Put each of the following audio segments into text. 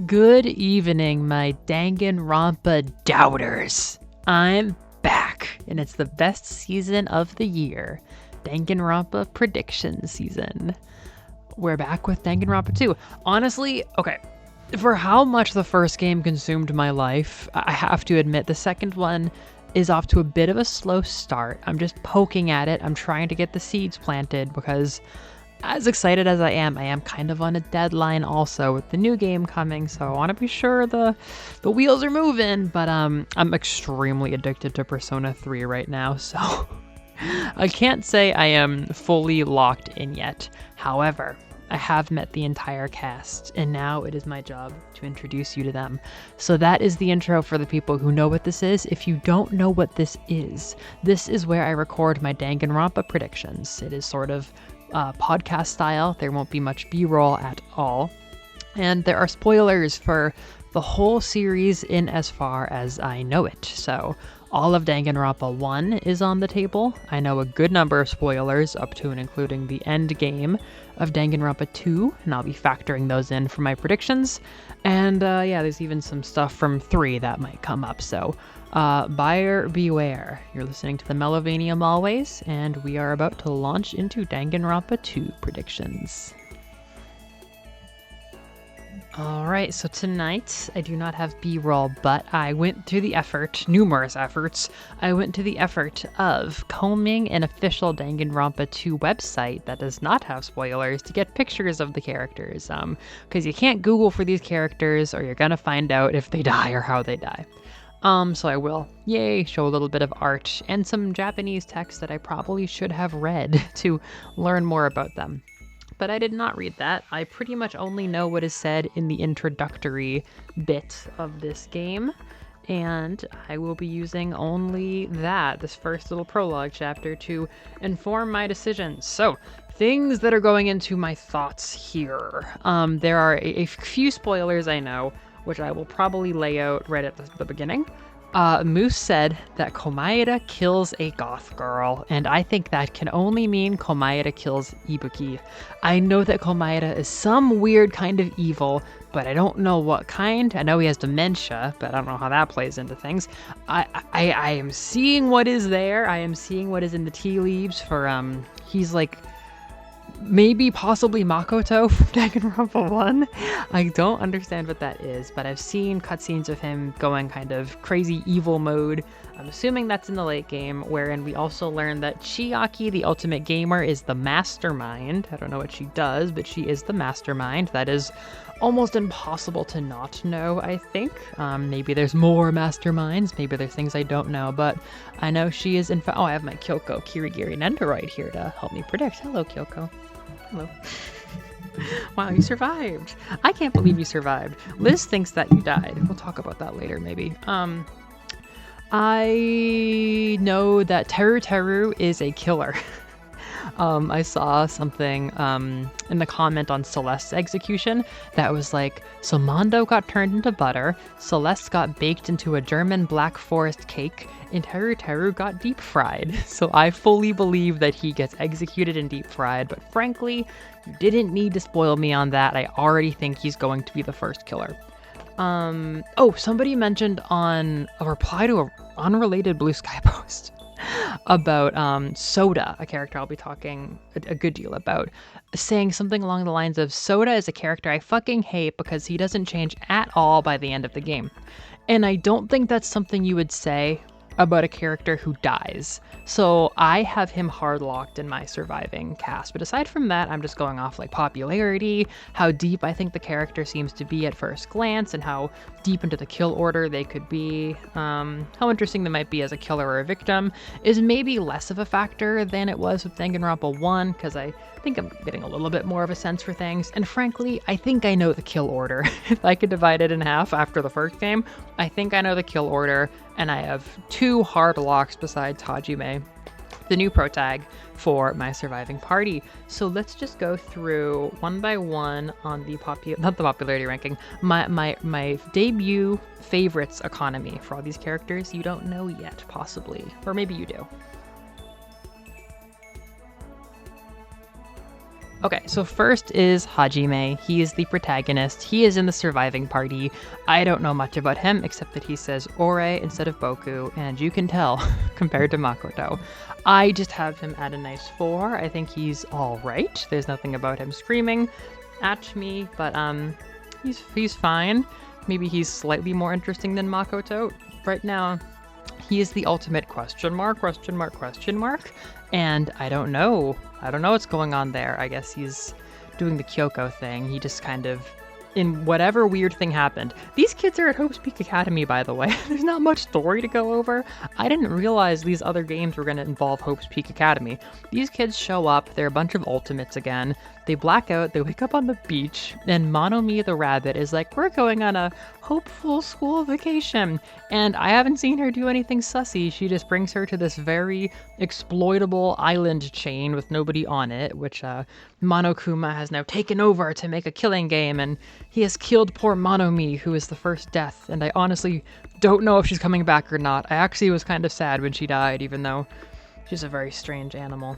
Good evening, my Danganronpa doubters. I'm back, and it's the best season of the year, Danganronpa prediction season. We're back with Danganronpa 2. Honestly, okay, for how much the first game consumed my life, I have to admit the second one is off to a bit of a slow start. I'm just poking at it. I'm trying to get the seeds planted because as excited as I am kind of on a deadline also with the new game coming, so I want to be sure the wheels are moving, but I'm extremely addicted to Persona 3 right now, so I can't say I am fully locked in yet. However, I have met the entire cast, and now it is my job to introduce you to them. So that is the intro for the people who know what this is. If you don't know what this is where I record my Danganronpa predictions. It is sort of podcast style. There won't be much B-roll at all. And there are spoilers for the whole series in as far as I know it. So all of Danganronpa 1 is on the table. I know a good number of spoilers, up to and including the end game of Danganronpa 2, and I'll be factoring those in for my predictions. And yeah, there's even some stuff from 3 that might come up, so buyer beware. You're listening to the Melovanium always, and we are about to launch into Danganronpa 2 predictions. Alright, so tonight I do not have B-roll, but I went to the effort, numerous efforts, of combing an official Danganronpa 2 website that does not have spoilers to get pictures of the characters, because you can't Google for these characters or you're gonna find out if they die or how they die. So I will, show a little bit of art and some Japanese text that I probably should have read to learn more about them. But I did not read that. I pretty much only know what is said in the introductory bit of this game, and I will be using only this first little prologue chapter, to inform my decisions. So, things that are going into my thoughts here. There are a few spoilers I know, which I will probably lay out right at the beginning. Moose said that Komaeda kills a goth girl, and I think that can only mean Komaeda kills Ibuki. I know that Komaeda is some weird kind of evil, but I don't know what kind. I know he has dementia, but I don't know how that plays into things. I am seeing what is there. I am seeing what is in the tea leaves for, he's like, maybe possibly Makoto from Danganronpa 1. I don't understand what that is, but I've seen cutscenes of him going kind of crazy evil mode. I'm assuming that's in the late game, wherein we also learn that Chiaki, the ultimate gamer, is the mastermind. I don't know what she does, but she is the mastermind. That is almost impossible to not know, I think. Maybe there's more masterminds, maybe there's things I don't know, but I know she is oh, I have my Kyoko Kirigiri Nendoroid here to help me predict. Hello, Kyoko. Hello. Wow, you survived. I can't believe you survived. Liz thinks that you died. We'll talk about that later, maybe. I know that Teru is a killer. I saw something in the comment on Celeste's execution that was like, so Mondo got turned into butter, Celeste got baked into a German Black Forest cake, and Teru got deep fried. So I fully believe that he gets executed and deep fried, but frankly, you didn't need to spoil me on that. I already think he's going to be the first killer. Oh, somebody mentioned on a reply to an unrelated Blue Sky post about Soda, a character I'll be talking a good deal about, saying something along the lines of, Soda is a character I fucking hate because he doesn't change at all by the end of the game. And I don't think that's something you would say about a character who dies. So I have him hard locked in my surviving cast. But aside from that, I'm just going off like popularity, how deep I think the character seems to be at first glance, and how deep into the kill order they could be. How interesting they might be as a killer or a victim is maybe less of a factor than it was with Danganronpa 1, because I think I'm getting a little bit more of a sense for things. And frankly, I think I know the kill order. If I could divide it in half after the first game, I think I know the kill order, and I have 2 hard locks besides Hajime, the new protag, for my surviving party. So let's just go through one by one on the not the popularity ranking, my debut favorites economy for all these characters you don't know yet, possibly, or maybe you do. Okay, so first is Hajime. He is the protagonist. He is in the surviving party. I don't know much about him except that he says Ore instead of Boku, and you can tell compared to Makoto. I just have him at a nice 4. I think he's all right. There's nothing about him screaming at me, but he's fine. Maybe he's slightly more interesting than Makoto. Right now, he is the ultimate question mark, and I don't know. I don't know what's going on there. I guess he's doing the Kyoko thing. He just kind of, in whatever weird thing happened. These kids are at Hope's Peak Academy, by the way. There's not much story to go over. I didn't realize these other games were going to involve Hope's Peak Academy. These kids show up, they're a bunch of ultimates again. They black out, they wake up on the beach, and Monomi the rabbit is like, we're going on a hopeful school vacation. And I haven't seen her do anything sussy. She just brings her to this very exploitable island chain with nobody on it, which Monokuma has now taken over to make a killing game, and he has killed poor Monomi, who is the first death, and I honestly don't know if she's coming back or not. I actually was kind of sad when she died, even though she's a very strange animal.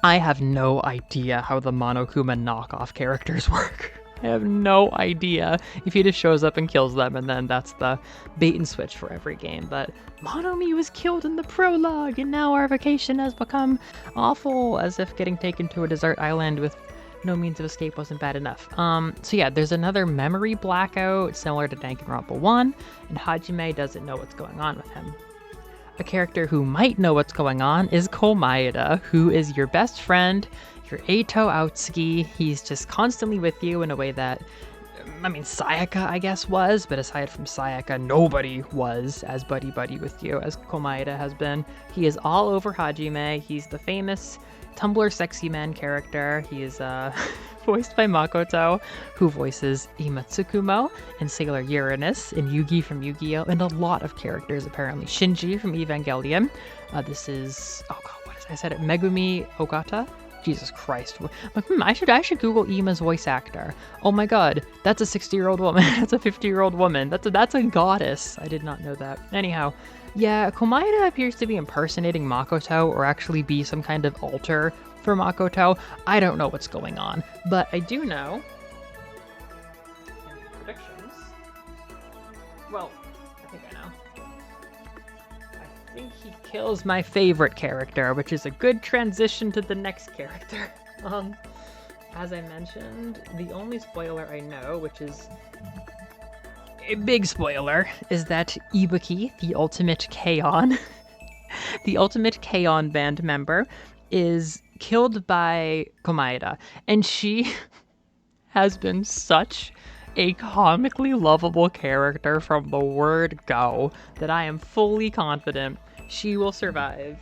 I have no idea how the Monokuma knockoff characters work. I have no idea if he just shows up and kills them, and then that's the bait and switch for every game. But Monomi was killed in the prologue, and now our vacation has become awful, as if getting taken to a desert island with no means of escape wasn't bad enough. So yeah, there's another memory blackout similar to Danganronpa 1, and Hajime doesn't know what's going on with him. A character who might know what's going on is Komaeda, who is your best friend, your Eito Outsuki. He's just constantly with you in a way that, Sayaka, I guess, was, but aside from Sayaka, nobody was as buddy-buddy with you as Komaeda has been. He is all over Hajime. He's the famous Tumblr sexy man character. He is voiced by Makoto, who voices Ima Tsukumo and Sailor Uranus and Yugi from Yu-Gi-Oh! And a lot of characters, apparently. Shinji from Evangelion. This is, I said it, Megumi Ogata? Jesus Christ. I should Google Ima's voice actor. Oh my god, that's a 60-year-old woman. That's a 50-year-old woman. That's a goddess. I did not know that. Anyhow, yeah, Komaeda appears to be impersonating Makoto, or actually be some kind of alter for Makoto. I don't know what's going on, but I do know. Predictions. Well, I think I know. I think he kills my favorite character, which is a good transition to the next character. As I mentioned, the only spoiler I know, which is a big spoiler, is that Ibuki, the ultimate K-On! The ultimate K-On! Band member, is killed by Komaeda, and she has been such a comically lovable character from the word go that I am fully confident she will survive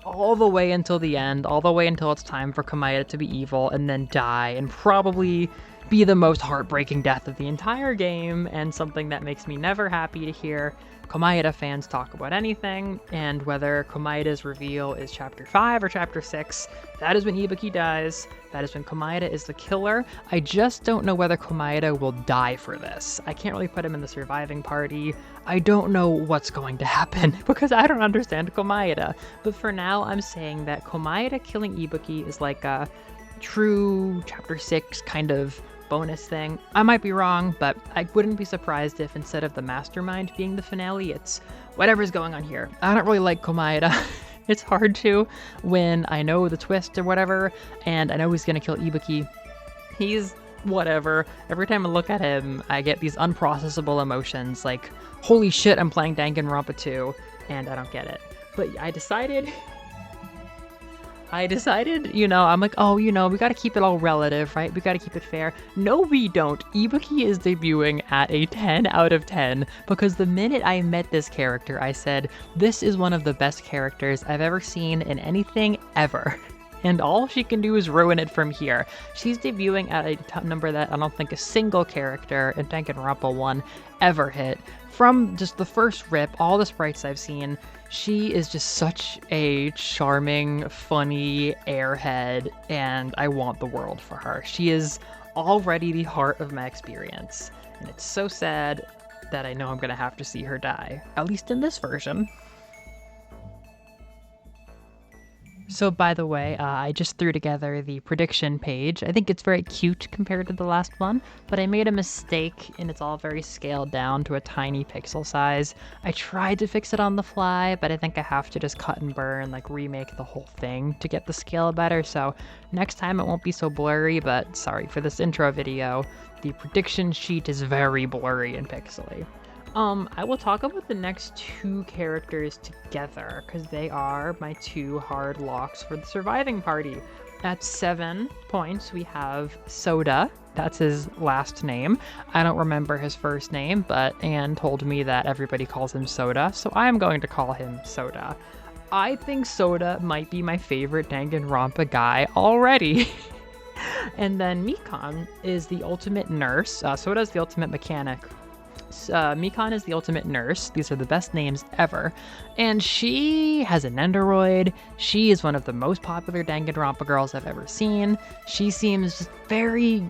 all the way until the end, all the way until it's time for Komaeda to be evil and then die and probably be the most heartbreaking death of the entire game, and something that makes me never happy to hear Komaeda fans talk about anything. And whether Komaeda's reveal is chapter 5 or chapter 6, that is when Ibuki dies. That is when Komaeda is the killer. I just don't know whether Komaeda will die for this. I can't really put him in the surviving party. I don't know what's going to happen because I don't understand Komaeda. But for now, I'm saying that Komaeda killing Ibuki is like a true chapter 6 kind of bonus thing. I might be wrong, but I wouldn't be surprised if instead of the mastermind being the finale, it's whatever's going on here. I don't really like Komaeda. It's hard to when I know the twist or whatever, and I know he's gonna kill Ibuki. He's whatever. Every time I look at him, I get these unprocessable emotions like, holy shit, I'm playing Danganronpa 2, and I don't get it. But I decided, I'm like, we gotta keep it all relative, right? We gotta keep it fair. No, we don't. Ibuki is debuting at a 10 out of 10 because the minute I met this character, I said, this is one of the best characters I've ever seen in anything ever. And all she can do is ruin it from here. She's debuting at a number that I don't think a single character in Danganronpa 1 ever hit. From just the first rip, all the sprites I've seen, she is just such a charming, funny airhead, and I want the world for her. She is already the heart of my experience, and it's so sad that I know I'm gonna have to see her die, at least in this version. So, by the way, I just threw together the prediction page. I think it's very cute compared to the last one, but I made a mistake and it's all very scaled down to a tiny pixel size. I tried to fix it on the fly, but I think I have to just cut and burn, like remake the whole thing to get the scale better. So, next time it won't be so blurry, but sorry for this intro video. The prediction sheet is very blurry and pixely. I will talk about the next two characters together because they are my two hard locks for the surviving party. At 7 points, we have Soda. That's his last name. I don't remember his first name, but Anne told me that everybody calls him Soda, so I'm going to call him Soda. I think Soda might be my favorite Danganronpa guy already. And then Mikan is the ultimate nurse. Soda is the ultimate mechanic. Mikan is the ultimate nurse. These are the best names ever. And she has an Nendoroid. She is one of the most popular Danganronpa girls I've ever seen. She seems very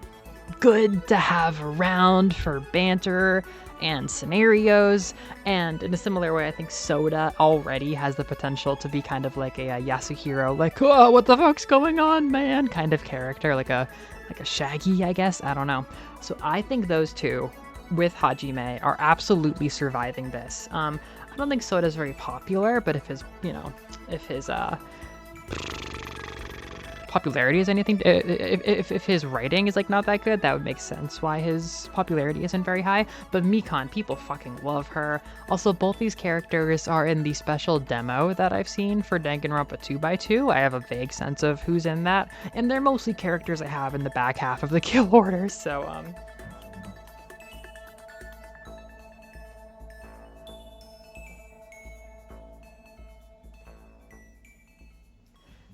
good to have around for banter and scenarios. And in a similar way, I think Soda already has the potential to be kind of like a Yasuhiro, like, oh, what the fuck's going on, man, kind of character, like a Shaggy, I guess. I don't know. So I think those two with Hajime are absolutely surviving this. I don't think Soda's very popular, but if his popularity is anything, if his writing is like not that good, that would make sense why his popularity isn't very high. But Mikan, people fucking love her. Also, both these characters are in the special demo that I've seen for Danganronpa 2x2. I have a vague sense of who's in that, and they're mostly characters I have in the back half of the kill order, so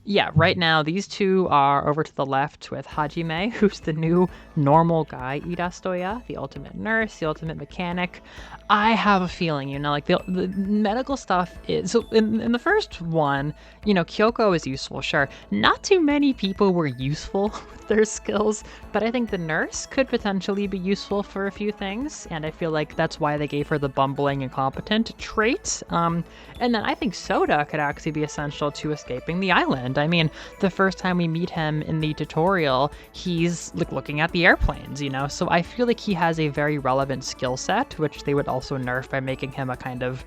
yeah, right now these two are over to the left with Hajime, who's the new normal guy, Irastoya, the ultimate nurse, the ultimate mechanic. I have a feeling, like the medical stuff is, so in the first one, Kyoko is useful, sure. Not too many people were useful with their skills, but I think the nurse could potentially be useful for a few things, and I feel like that's why they gave her the bumbling and competent trait. And then I think Soda could actually be essential to escaping the island. I mean, the first time we meet him in the tutorial, he's like looking at the airplanes, so I feel like he has a very relevant skill set, which they would also nerf by making him a kind of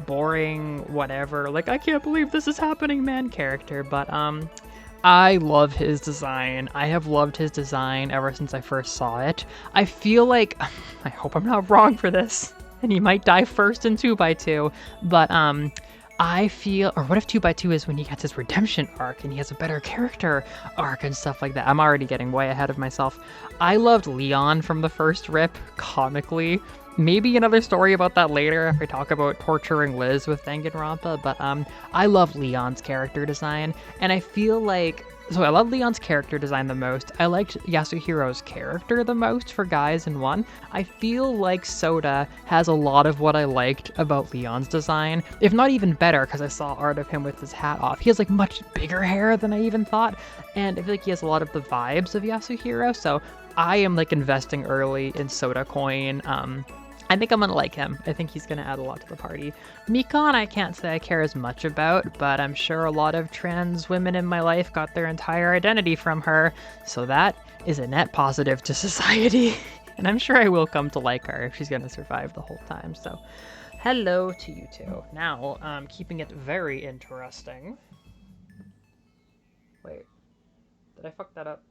boring, whatever, like, I can't believe this is happening, man character. But I love his design. I have loved his design ever since I first saw it. I feel like, I hope I'm not wrong for this, and he might die first in 2x2, but I feel, or what if 2x2 is when he gets his redemption arc and he has a better character arc and stuff like that? I'm already getting way ahead of myself. I loved Leon from the first rip, comically. Maybe another story about that later if I talk about torturing Liz with Danganronpa, but I love Leon's character design, and I feel like, so I love Leon's character design the most. I liked Yasuhiro's character the most for guys in one. I feel like Soda has a lot of what I liked about Leon's design, if not even better, because I saw art of him with his hat off. He has like much bigger hair than I even thought, and I feel like he has a lot of the vibes of Yasuhiro, so I am like investing early in Soda Coin. I think I'm gonna like him. I think he's gonna add a lot to the party. Mikan, I can't say I care as much about, but I'm sure a lot of trans women in my life got their entire identity from her, so that is a net positive to society. And I'm sure I will come to like her if she's gonna survive the whole time, so hello to you two. Now, keeping it very interesting. Wait, did I fuck that up?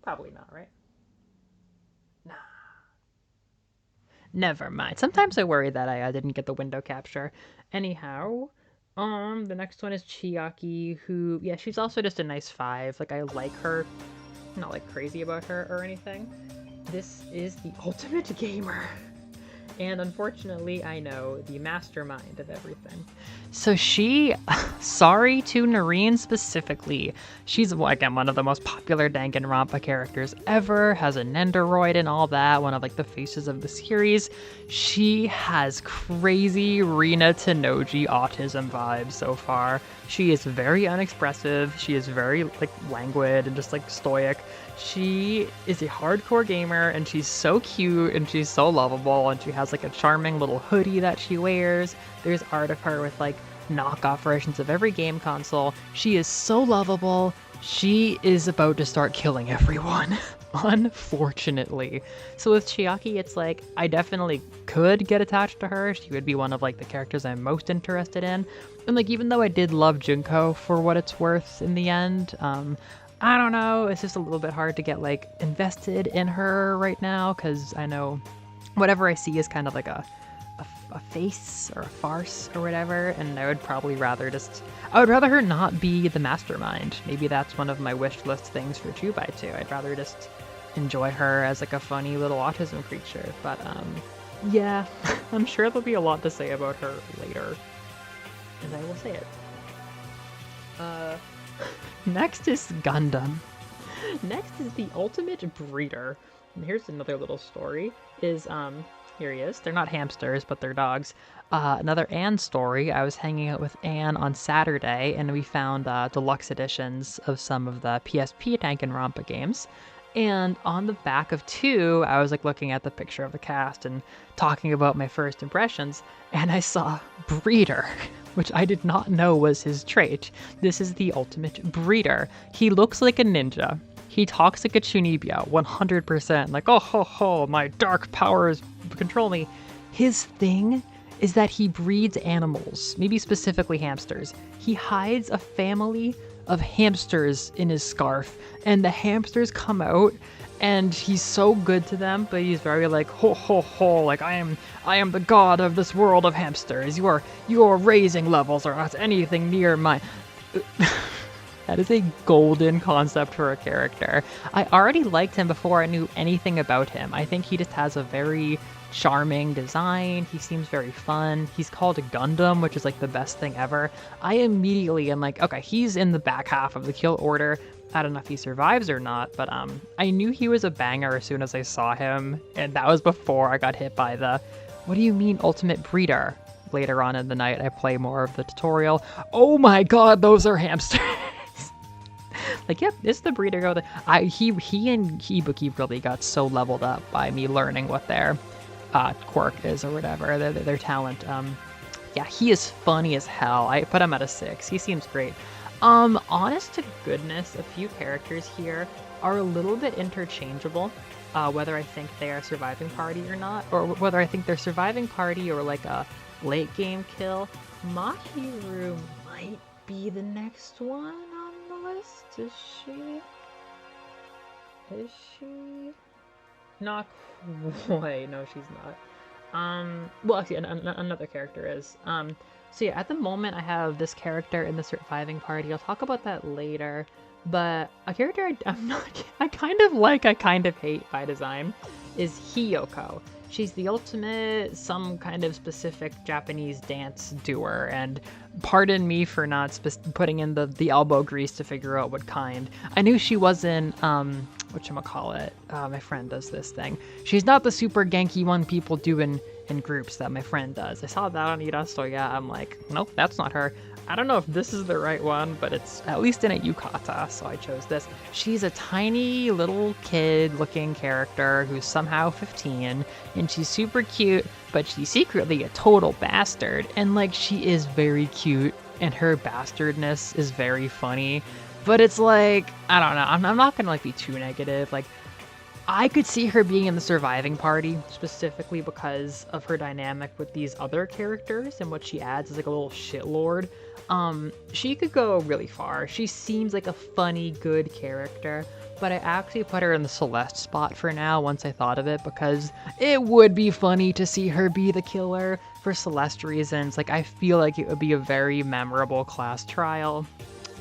Probably not, right? Nah. Never mind. Sometimes I worry that I didn't get the window capture. Anyhow, the next one is Chiaki, who, yeah, she's also just a nice 5. Like, I like her. I'm not, like, crazy about her or anything. This is the ultimate gamer. And unfortunately, I know the mastermind of everything. So she, sorry to Noreen specifically, she's, again, one of the most popular Danganronpa characters ever, has a Nendoroid and all that, one of like the faces of the series. She has crazy Rina Tenoji autism vibes so far. She is very unexpressive, she is very like languid and just like stoic. She is a hardcore gamer, and she's so cute, and she's so lovable, and she has like a charming little hoodie that she wears. There's art of her with like knockoff versions of every game console. She is so lovable. She is about to start killing everyone, unfortunately. So with Chiaki, it's like, I definitely could get attached to her. She would be one of like the characters I'm most interested in. And like, even though I did love Junko for what it's worth in the end, I don't know, it's just a little bit hard to get like invested in her right now, because I know whatever I see is kind of like a face or a farce or whatever, and I would rather her not be the mastermind. Maybe that's one of my wish list things for 2x2. I'd rather just enjoy her as like a funny little autism creature. But yeah, I'm sure there'll be a lot to say about her later, and I will say it. Next is Gundam. Next is the ultimate breeder. And here's another little story. Here he is. They're not hamsters, but they're dogs. Another Anne story. I was hanging out with Anne on Saturday, and we found deluxe editions of some of the PSP Danganronpa games. And on the back of 2, I was like looking at the picture of the cast and talking about my first impressions, and I saw Breeder, which I did not know was his trait. This is the ultimate breeder. He looks like a ninja. He talks like a Chunibyo, 100%. Like, oh ho ho, my dark powers control me. His thing is that he breeds animals, maybe specifically hamsters. He hides a family of hamsters in his scarf, and the hamsters come out, and he's so good to them, but he's very like, ho ho ho, like I am the god of this world of hamsters. Your raising levels are not anything near mine. That is a golden concept for a character. I already liked him before I knew anything about him. I think he just has a very charming design. He seems very fun. He's called a Gundam, which is like the best thing ever. I immediately am like, okay, he's in the back half of the kill order. I don't know if he survives or not, but I knew he was a banger as soon as I saw him, and that was before I got hit by the, what do you mean ultimate breeder? Later on in the night, I play more of the tutorial. Oh my god, those are hamsters! Like, yep, it's the breeder. He and Ibuki really got so leveled up by me learning what their quirk is or whatever, their talent. Yeah, he is funny as hell. I put him at a 6. He seems great. Honest to goodness, a few characters here are a little bit interchangeable, whether I think they are surviving party or not, or whether I think they're surviving party or like a late game kill. Mahiru might be the next one on the list. Is she? Not quite. No, she's not. Well, actually, another character is. So yeah, at the moment I have this character in the surviving party. I'll talk about that later. But a character I kind of like, I kind of hate by design is Hiyoko. She's the ultimate, some kind of specific Japanese dance doer, and pardon me for not putting in the elbow grease to figure out what kind. I knew she wasn't, whatchamacallit, my friend does this thing. She's not the super ganky one people do in groups that my friend does. I saw that on Irastoya, I'm like, nope, that's not her. I don't know if this is the right one, but it's at least in a yukata, so I chose this. She's a tiny little kid-looking character who's somehow 15, and she's super cute, but she's secretly a total bastard. And like, she is very cute, and her bastardness is very funny. But it's like, I don't know, I'm not gonna like be too negative. Like, I could see her being in the surviving party, specifically because of her dynamic with these other characters and what she adds as like a little shitlord. She could go really far. She seems like a funny, good character, but I actually put her in the Celeste spot for now once I thought of it, because it would be funny to see her be the killer for Celeste reasons. Like, I feel like it would be a very memorable class trial.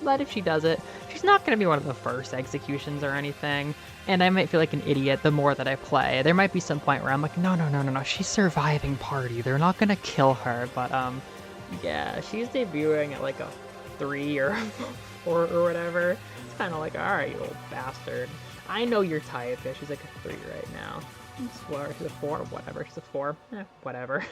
But if she does it, she's not going to be one of the first executions or anything, and I might feel like an idiot the more that I play. There might be some point where I'm like, no, she's surviving party. They're not going to kill her, but yeah, she's debuting at like a 3 or 4 or whatever. It's kind of like, alright, you old bastard. I know your type. Yeah, she's like a 3 right now. She's a 4, whatever. She's a 4. Whatever.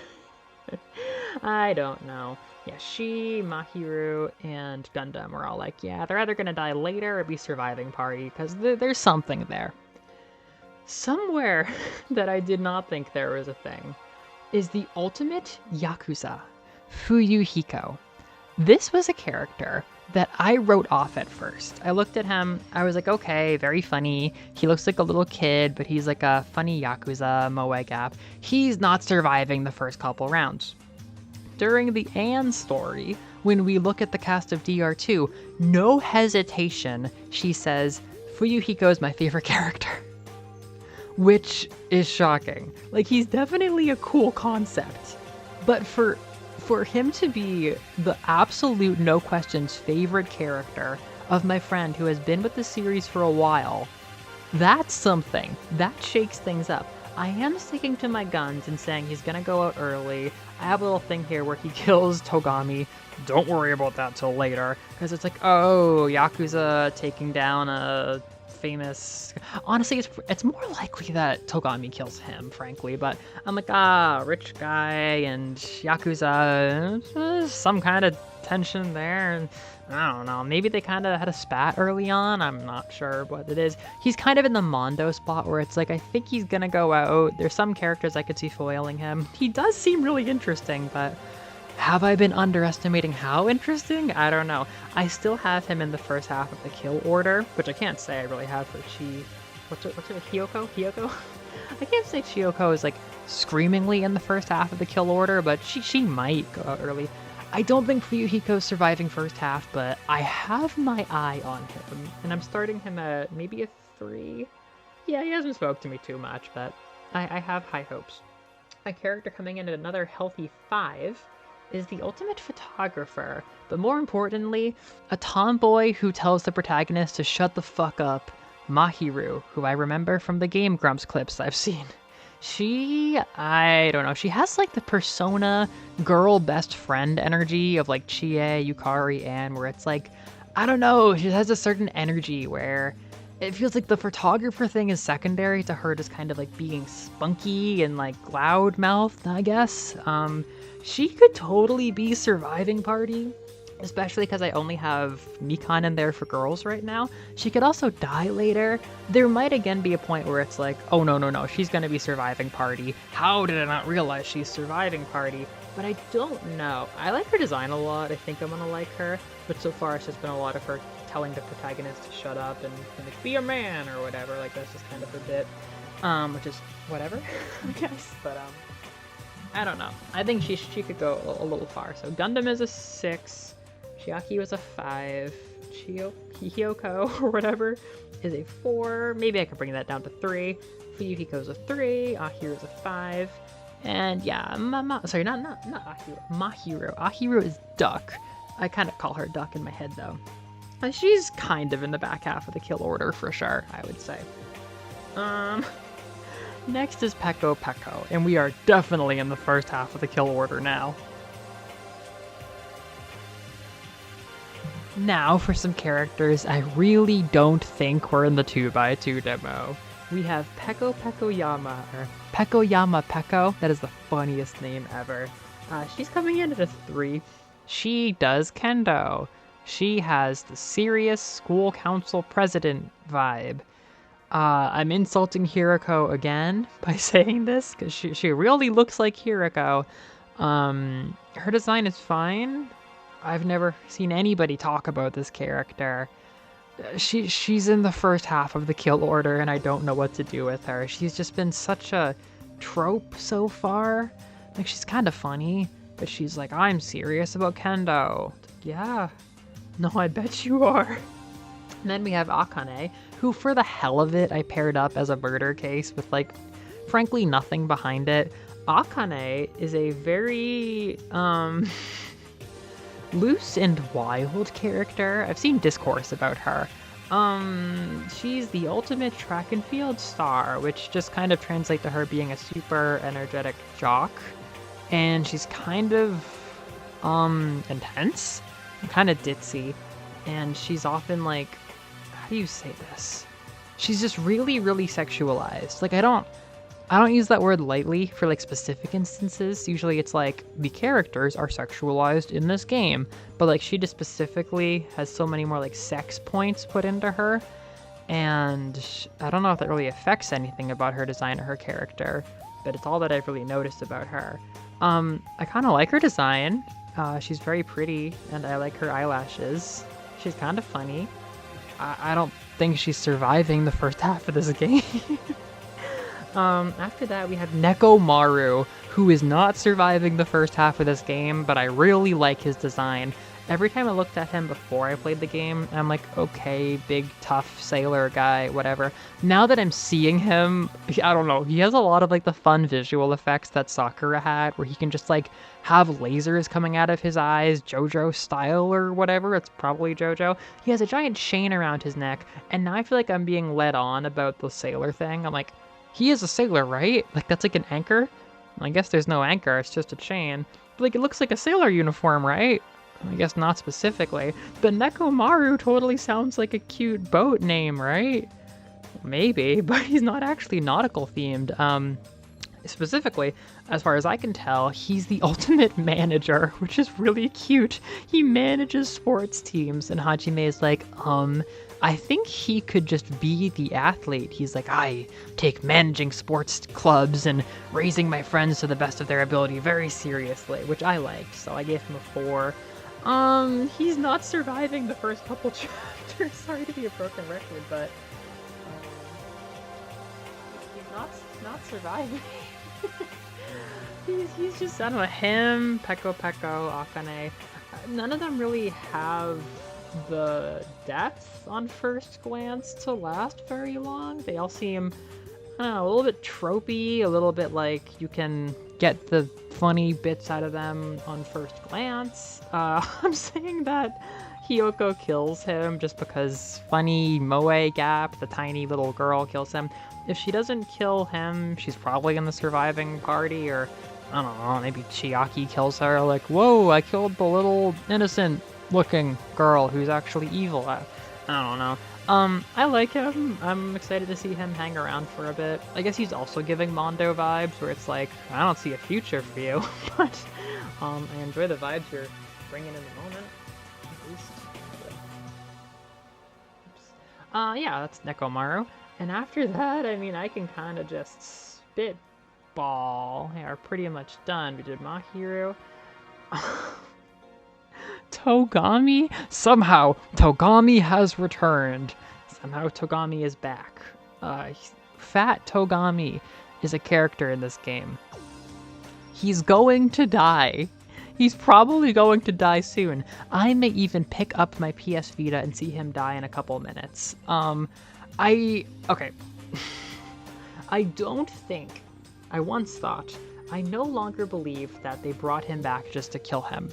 I don't know. Yeah, she, Mahiru, and Gundam are all like, yeah, they're either gonna die later or be surviving party, because there's something there. Somewhere that I did not think there was a thing is the ultimate Yakuza, Fuyuhiko. This was a character that I wrote off at first. I looked at him, I was like, okay, very funny. He looks like a little kid, but he's like a funny Yakuza Moe Gap. He's not surviving the first couple rounds. During the Anne story, when we look at the cast of DR2, no hesitation, she says, Fuyuhiko is my favorite character. Which is shocking. Like, he's definitely a cool concept. But for him to be the absolute no questions favorite character of my friend who has been with the series for a while, that's something. That shakes things up. I am sticking to my guns and saying he's gonna go out early. I have a little thing here where he kills Togami. Don't worry about that till later, because it's like, oh, Yakuza taking down a famous... Honestly, it's more likely that Togami kills him, frankly, but I'm like, rich guy and Yakuza, some kind of tension there, and I don't know, maybe they kind of had a spat early on, I'm not sure what it is. He's kind of in the Mondo spot where it's like, I think he's gonna go out. There's some characters I could see foiling him. He does seem really interesting, but have I been underestimating how interesting? I don't know. I still have him in the first half of the kill order, which I can't say I really have for what's her, Hiyoko? I can't say Chiyoko is like screamingly in the first half of the kill order, but she might go out early. I don't think Fuyuhiko's surviving first half, but I have my eye on him, and I'm starting him at maybe a 3. Yeah, he hasn't spoke to me too much, but I have high hopes. A character coming in at another healthy 5 is the ultimate photographer, but more importantly, a tomboy who tells the protagonist to shut the fuck up, Mahiru, who I remember from the Game Grumps clips I've seen. I don't know, she has like the persona girl best friend energy of like Chie, Yukari, Anne, where it's like, I don't know, she has a certain energy where it feels like the photographer thing is secondary to her just kind of like being spunky and like loud-mouthed, I guess. She could totally be surviving party, especially because I only have Mikan in there for girls right now. She could also die later. There might again be a point where it's like, oh no, she's gonna be surviving party. How did I not realize she's surviving party? But I don't know. I like her design a lot. I think I'm gonna like her. But so far it's just been a lot of her telling the protagonist to shut up and like, be a man or whatever. Like, that's just kind of her bit. Which is whatever, I guess. But I don't know. I think she could go a little far. So Gundam is a 6. Chiaki was a 5. Hiyoko or whatever is a 4. Maybe I could bring that down to 3. Fuyuhiko's a 3. Ahiru's a 5. And yeah, sorry, not Ahiru. Mahiru. Ahiru is Duck. I kind of call her Duck in my head though. And she's kind of in the back half of the kill order for sure, I would say. Next is Peko, and we are definitely in the first half of the kill order now. Now for some characters I really don't think were in the 2x2 demo. We have Pekoyama, or Peko. That is the funniest name ever. She's coming in at a 3. She does kendo. She has the serious school council president vibe. I'm insulting Hiroko again by saying this, because she really looks like Hiroko. Her design is fine. I've never seen anybody talk about this character. She's in the first half of the kill order, and I don't know what to do with her. She's just been such a trope so far. Like, she's kind of funny, but she's like, I'm serious about kendo. Yeah. No, I bet you are. And then we have Akane, who for the hell of it I paired up as a murder case with like, frankly, nothing behind it. Akane is a very, loose and wild character. I've seen discourse about her. She's the ultimate track and field star, which just kind of translates to her being a super energetic jock. And she's kind of, intense and kind of ditzy. And she's often like, how do you say this? She's just really, really sexualized. Like, I don't use that word lightly for like specific instances. Usually it's like the characters are sexualized in this game, but like she just specifically has so many more like sex points put into her. And I don't know if that really affects anything about her design or her character, but it's all that I've really noticed about her. I kind of like her design. She's very pretty, and I like her eyelashes. She's kind of funny. I don't think she's surviving the first half of this game. After that, we have Nekomaru, who is not surviving the first half of this game, but I really like his design. Every time I looked at him before I played the game, I'm like, okay, big, tough sailor guy, whatever. Now that I'm seeing him, I don't know, he has a lot of, like, the fun visual effects that Sakura had, where he can just, like, have lasers coming out of his eyes, JoJo style or whatever. It's probably JoJo. He has a giant chain around his neck, and now I feel like I'm being led on about the sailor thing. I'm like, he is a sailor, right? Like, that's like an anchor? I guess there's no anchor, it's just a chain. But, like, it looks like a sailor uniform, right? I guess not specifically, but Nekomaru totally sounds like a cute boat name, right? Maybe, but he's not actually nautical themed. Specifically, as far as I can tell, he's the ultimate manager, which is really cute. He manages sports teams, and Hajime is like, I think he could just be the athlete. He's like, I take managing sports clubs and raising my friends to the best of their ability very seriously, which I liked, so I gave him a 4. He's not surviving the first couple chapters. Sorry to be a broken record, but he's not surviving. he's just, I don't know, him, Peko, Akane. None of them really have the depth on first glance to last very long. They all seem, I don't know, a little bit tropey, a little bit like you can get the funny bits out of them on first glance. I'm saying that Hiyoko kills him just because funny Moe Gap, the tiny little girl, kills him. If she doesn't kill him, she's probably in the surviving party, or I don't know, maybe Chiaki kills her, like, whoa, I killed the little innocent looking girl who's actually evil. I don't know. I like him. I'm excited to see him hang around for a bit. I guess he's also giving Mondo vibes, where it's like, I don't see a future for you, but I enjoy the vibes you're bringing in the moment, at least. Yeah, that's Nekomaru. And after that, I mean, I can kind of just spitball. Yeah, we're pretty much done. We did Mahiru. Togami? Somehow, Togami has returned. Somehow, Togami is back. Fat Togami is a character in this game. He's going to die. He's probably going to die soon. I may even pick up my PS Vita and see him die in a couple minutes. Okay. I don't think, I once thought, I no longer believe that they brought him back just to kill him.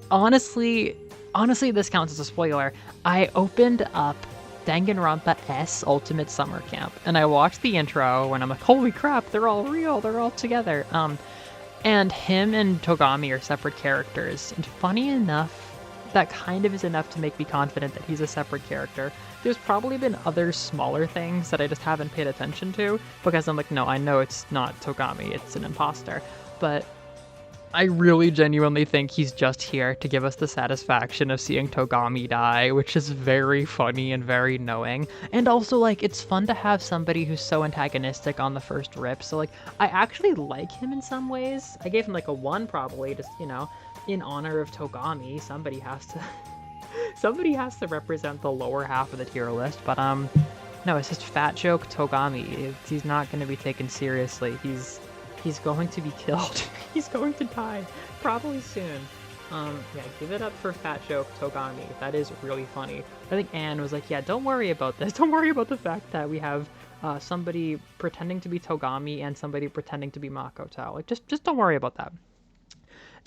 Honestly, this counts as a spoiler. I opened up Danganronpa S Ultimate Summer Camp, and I watched the intro, and I'm like, holy crap, they're all real, they're all together. And him and Togami are separate characters, and funny enough, that kind of is enough to make me confident that he's a separate character. There's probably been other smaller things that I just haven't paid attention to, because I'm like, no, I know it's not Togami, it's an imposter. But I really genuinely think he's just here to give us the satisfaction of seeing Togami die, which is very funny and very knowing. And also, like, it's fun to have somebody who's so antagonistic on the first rip, so, like, I actually like him in some ways. I gave him, like, a 1 probably, just, you know, in honor of Togami. Somebody has to represent the lower half of the tier list, but, no, it's just fat joke Togami. He's not going to be taken seriously. He's going to be killed. He's going to die. Probably soon. Yeah, give it up for fat joke Togami. That is really funny. I think Anne was like, yeah, don't worry about this. Don't worry about the fact that we have somebody pretending to be Togami and somebody pretending to be Makoto. Like, just don't worry about that.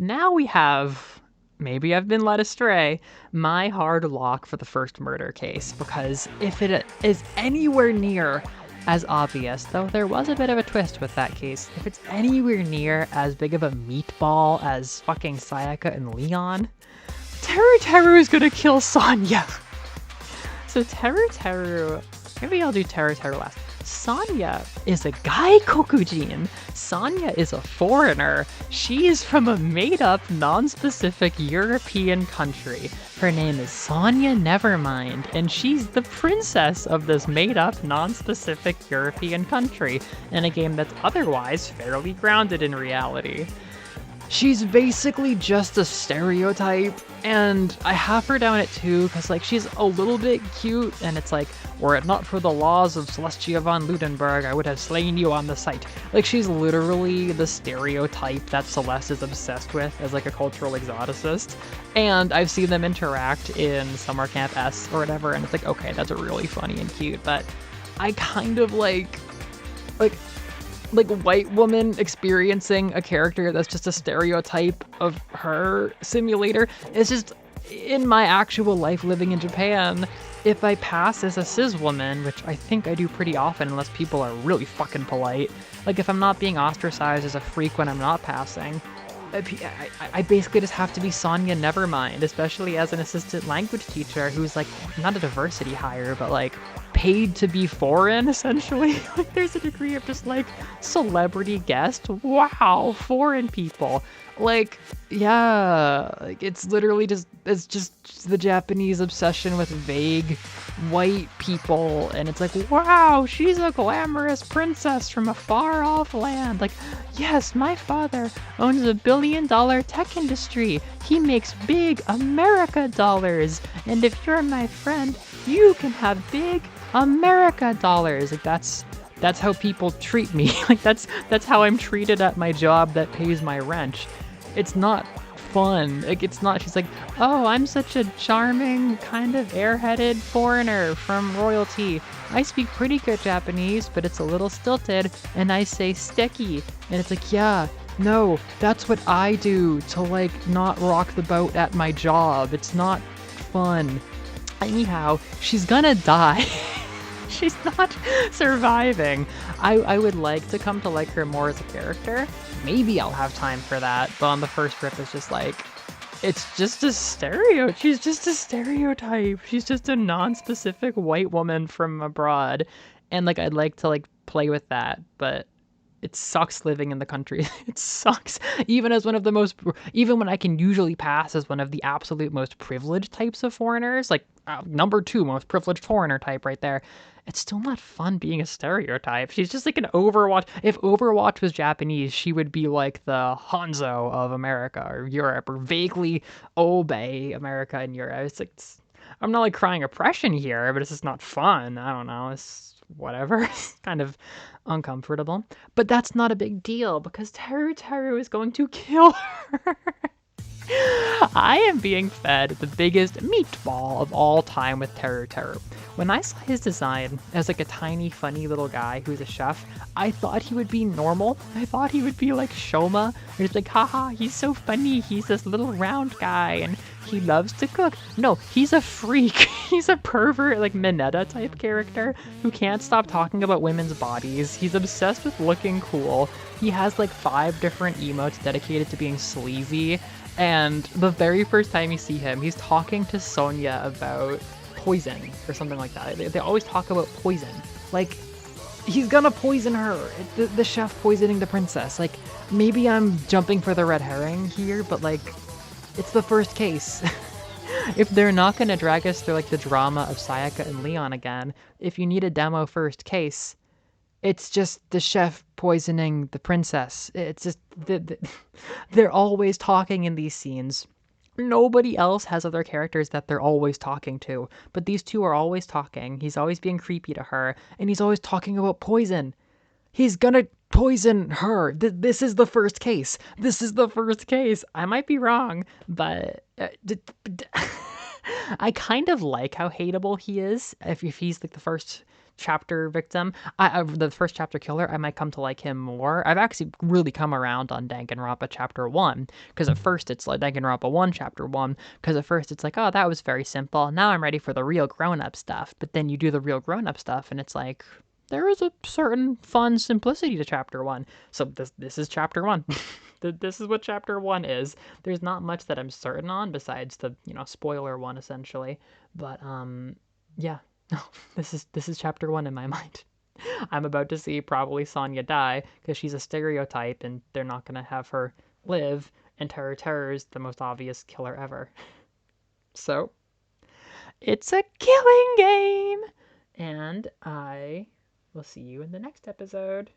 Now we have, maybe I've been led astray, my hard lock for the first murder case, because if it is anywhere near as obvious, though there was a bit of a twist with that case, if it's anywhere near as big of a meatball as fucking Sayaka and Leon, Teru is gonna kill Sonya. So Teru, maybe I'll do Teru last. Sonya is a Gaikokujin. Sonya is a foreigner. She is from a made-up, non-specific European country. Her name is Sonya Nevermind, and she's the princess of this made-up, non-specific European country in a game that's otherwise fairly grounded in reality. She's basically just a stereotype, and I have her down at 2 because like she's a little bit cute, and it's like, were it not for the laws of Celestia von Ludenberg, I would have slain you on the sight. Like she's literally the stereotype that Celeste is obsessed with as like a cultural exoticist, and I've seen them interact in Summer Camp S or whatever, and it's like, okay, that's really funny and cute, but I kind of like white woman experiencing a character that's just a stereotype of her simulator. It's just in my actual life living in Japan, if I pass as a cis woman, which I think I do pretty often unless people are really fucking polite, like if I'm not being ostracized as a freak when I'm not passing, I basically just have to be Sonya Nevermind, especially as an assistant language teacher who's like not a diversity hire, but like paid to be foreign essentially. Like there's a degree of just like celebrity guest. Wow, foreign people. Like yeah, like it's literally just the Japanese obsession with vague white people, and it's like, wow, she's a glamorous princess from a far off land. Like, yes, my father owns $1 billion tech industry. He makes big America dollars, and if you're my friend, you can have big America dollars. Like that's how people treat me. Like that's how I'm treated at my job that pays my rent. It's not fun. Like it's not. She's like, oh, I'm such a charming kind of airheaded foreigner from royalty. I speak pretty good Japanese, but it's a little stilted, and I say sticky. And it's like, yeah, no, that's what I do to like not rock the boat at my job. It's not fun. Anyhow, she's gonna die. She's not surviving. I would like to come to like her more as a character. Maybe I'll have time for that, but on the first rip it's just like, it's just a she's just a stereotype. She's just a non-specific white woman from abroad. And like I'd like to like play with that, but it sucks living in the country. It sucks. Even when I can usually pass as one of the absolute most privileged types of foreigners, like number 2 most privileged foreigner type right there, it's still not fun being a stereotype. She's just like an Overwatch. If Overwatch was Japanese, she would be like the Hanzo of America or Europe, or vaguely Obey America and Europe. I'm not like crying oppression here, but it's just not fun. I don't know. It's whatever. It's kind of uncomfortable. But that's not a big deal because Teru is going to kill her. I am being fed the biggest meatball of all time with Teru. When I saw his design as like a tiny, funny little guy who's a chef, I thought he would be normal. I thought he would be like Shoma, where it's like, haha, he's so funny. He's this little round guy and he loves to cook. No, he's a freak. He's a pervert, like Mineta type character who can't stop talking about women's bodies. He's obsessed with looking cool. He has like 5 different emotes dedicated to being sleazy. And the very first time you see him, he's talking to Sonya about poison or something like that. They always talk about poison. Like, he's gonna poison her. The chef poisoning the princess. Like, maybe I'm jumping for the red herring here, but like, it's the first case. If they're not gonna drag us through like the drama of Sayaka and Leon again, if you need a demo first case, it's just the chef poisoning the princess. It's just they're always talking in these scenes. Nobody else has other characters that they're always talking to, but these two are always talking. He's always being creepy to her, and he's always talking about poison. He's gonna poison her. This is the first case. This is the first case. I might be wrong, but I kind of like how hateable he is. If he's like the first chapter victim, the first chapter killer, I might come to like him more. I've actually really come around on Danganronpa chapter 1, because at first it's like Danganronpa 1 chapter 1, because at first it's like, oh, that was very simple. Now I'm ready for the real grown-up stuff. But then you do the real grown-up stuff and it's like, there is a certain fun simplicity to chapter 1. So this is chapter 1. This is what chapter 1 is. There's not much that I'm certain on besides the, spoiler 1 essentially. But yeah. No, this is chapter 1 in my mind. I'm about to see probably Sonya die because she's a stereotype and they're not going to have her live, and Terror is the most obvious killer ever. So, it's a killing game! And I will see you in the next episode.